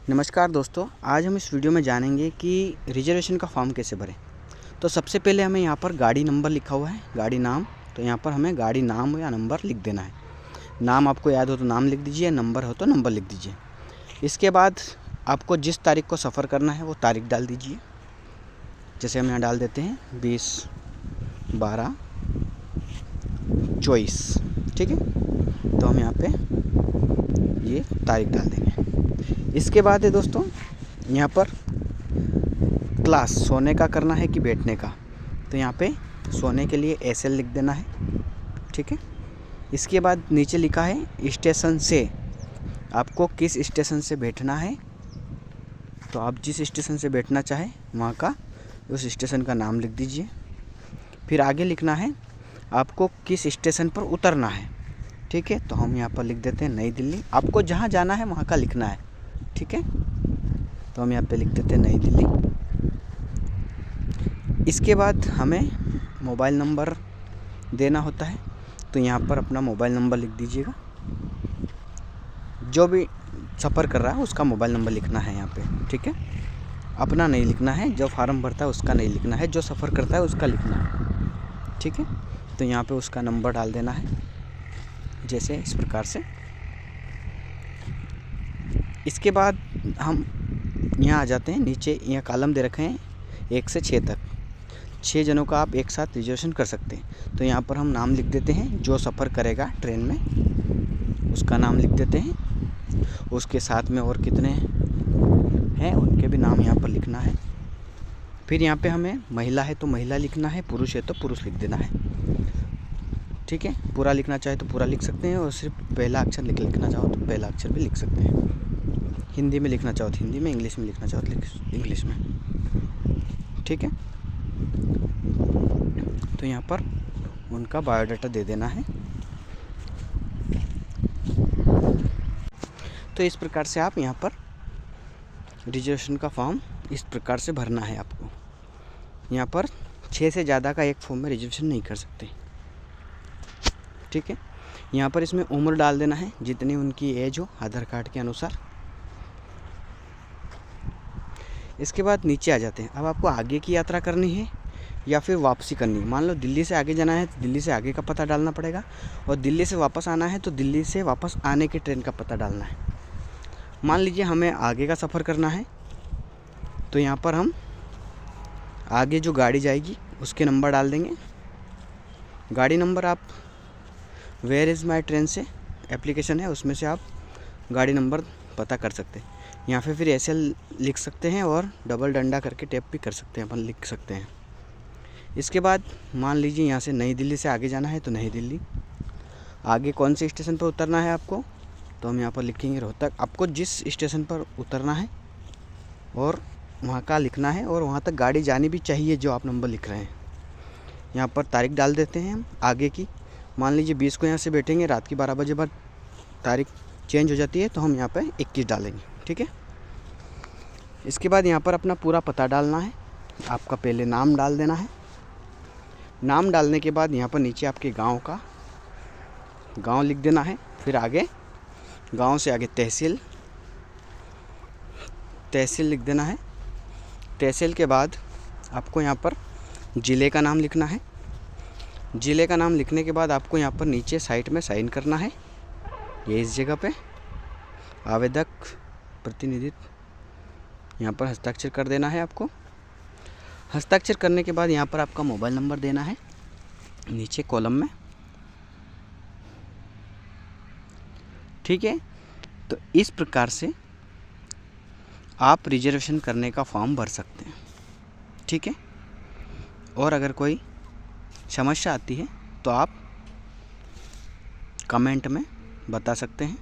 नमस्कार दोस्तों, आज हम इस वीडियो में जानेंगे कि रिजर्वेशन का फॉर्म कैसे भरें। तो सबसे पहले हमें यहाँ पर गाड़ी नंबर लिखा हुआ है, गाड़ी नाम। तो यहाँ पर हमें गाड़ी नाम या नंबर लिख देना है। नाम आपको याद हो तो नाम लिख दीजिए, नंबर हो तो नंबर लिख दीजिए। इसके बाद आपको जिस तारीख को सफ़र करना है वो तारीख डाल दीजिए। जैसे हम यहाँ डाल देते हैं 20/12/24, ठीक है। तो हम यहाँ पे ये तारीख डाल देंगे। इसके बाद है दोस्तों, यहाँ पर क्लास सोने का करना है कि बैठने का। तो यहाँ पे सोने के लिए SL लिख देना है, ठीक है। इसके बाद नीचे लिखा है स्टेशन से, आपको किस स्टेशन से बैठना है। तो आप जिस स्टेशन से बैठना चाहें वहाँ का उस स्टेशन का नाम लिख दीजिए। फिर आगे लिखना है आपको किस स्टेशन पर उतरना है, ठीक है। तो हम यहाँ पर लिख देते हैं नई दिल्ली। आपको जहाँ जाना है वहाँ का लिखना है, ठीक है। तो हम यहाँ पे लिख देते हैं नई दिल्ली। इसके बाद हमें मोबाइल नंबर देना होता है। तो यहाँ पर अपना मोबाइल नंबर लिख दीजिएगा। जो भी सफ़र कर रहा है उसका मोबाइल नंबर लिखना है यहाँ पे, ठीक है। अपना नहीं लिखना है, जो फार्म भरता है उसका नहीं लिखना है, जो सफ़र करता है उसका लिखना है, ठीक है। तो यहाँ पे उसका नंबर डाल देना है, जैसे इस प्रकार से। इसके बाद हम यहाँ आ जाते हैं। नीचे यहाँ कॉलम दे रखे हैं 1 से 6 तक। 6 जनों का आप एक साथ रिजर्वेशन कर सकते हैं। तो यहाँ पर हम नाम लिख देते हैं, जो सफ़र करेगा ट्रेन में उसका नाम लिख देते हैं। उसके साथ में और कितने हैं उनके भी नाम यहाँ पर लिखना है। फिर यहाँ पे हमें महिला है तो महिला लिखना है, पुरुष है तो पुरुष लिख देना है, ठीक है। पूरा लिखना चाहे तो पूरा लिख सकते हैं, और सिर्फ पहला अक्षर लिखना चाहो तो पहला अक्षर भी लिख सकते हैं। हिंदी में लिखना चाहो तो हिंदी में, इंग्लिश में लिखना चाहो तो इंग्लिश में, ठीक है। तो यहाँ पर उनका बायोडाटा दे देना है। तो इस प्रकार से आप यहाँ पर रिजर्वेशन का फॉर्म इस प्रकार से भरना है आपको। यहाँ पर 6 से ज़्यादा का एक फॉर्म में रिजर्वेशन नहीं कर सकते, ठीक है। यहाँ पर इसमें उम्र डाल देना है, जितनी उनकी एज हो आधार कार्ड के अनुसार। इसके बाद नीचे आ जाते हैं। अब आपको आगे की यात्रा करनी है या फिर वापसी करनी है। मान लो दिल्ली से आगे जाना है तो दिल्ली से आगे का पता डालना पड़ेगा, और दिल्ली से वापस आना है तो दिल्ली से वापस आने के ट्रेन का पता डालना है। मान लीजिए हमें आगे का सफ़र करना है, तो यहाँ पर हम आगे जो गाड़ी जाएगी उसके नंबर डाल देंगे। गाड़ी नंबर आप वेयर इज़ माई ट्रेन से एप्लीकेशन है, उसमें से आप गाड़ी नंबर पता कर सकते हैं। यहाँ पे फिर SL लिख सकते हैं, और डबल डंडा करके टैप भी कर सकते हैं, अपन लिख सकते हैं। इसके बाद मान लीजिए यहाँ से नई दिल्ली से आगे जाना है तो नई दिल्ली। आगे कौन से स्टेशन पर उतरना है आपको, तो हम यहाँ पर लिखेंगे रोहतक। आपको जिस स्टेशन पर उतरना है और वहाँ का लिखना है, और वहाँ तक गाड़ी जानी भी चाहिए जो आप नंबर लिख रहे हैं। यहाँ पर तारीख डाल देते हैं हम आगे की। मान लीजिए 20 को यहाँ से बैठेंगे, रात की 12 बजे बाद तारीख चेंज हो जाती है, तो हम यहाँ पर 21 डालेंगे, ठीक है। इसके बाद यहाँ पर अपना पूरा पता डालना है। आपका पहले नाम डाल देना है। नाम डालने के बाद यहाँ पर नीचे आपके गांव का गांव लिख देना है। फिर आगे गांव से आगे तहसील लिख देना है। तहसील के बाद आपको यहाँ पर ज़िले का नाम लिखना है। ज़िले का नाम लिखने के बाद आपको यहाँ पर नीचे साइड में साइन करना है। ये इस जगह पे आवेदक प्रतिनिधित्व यहाँ पर हस्ताक्षर कर देना है आपको। हस्ताक्षर करने के बाद यहाँ पर आपका मोबाइल नंबर देना है नीचे कॉलम में, ठीक है। तो इस प्रकार से आप रिजर्वेशन करने का फॉर्म भर सकते हैं, ठीक है। और अगर कोई समस्या आती है तो आप कमेंट में बता सकते हैं,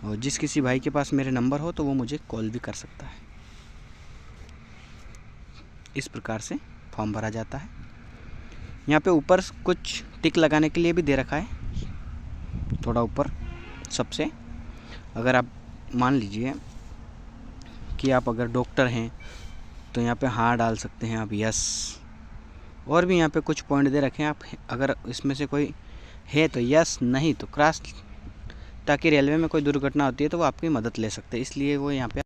और जिस किसी भाई के पास मेरे नंबर हो तो वो मुझे कॉल भी कर सकता है। इस प्रकार से फॉर्म भरा जाता है। यहाँ पे ऊपर कुछ टिक लगाने के लिए भी दे रखा है, थोड़ा ऊपर सबसे। अगर आप मान लीजिए कि आप अगर डॉक्टर हैं तो यहाँ पे हाँ डाल सकते हैं आप, यस। और भी यहाँ पे कुछ पॉइंट दे रखे हैं, आप अगर इसमें से कोई है तो यस, नहीं तो क्रॉस, ताकि रेलवे में कोई दुर्घटना होती है तो वो आपकी मदद ले सकते हैं। इसलिए वो यहाँ पे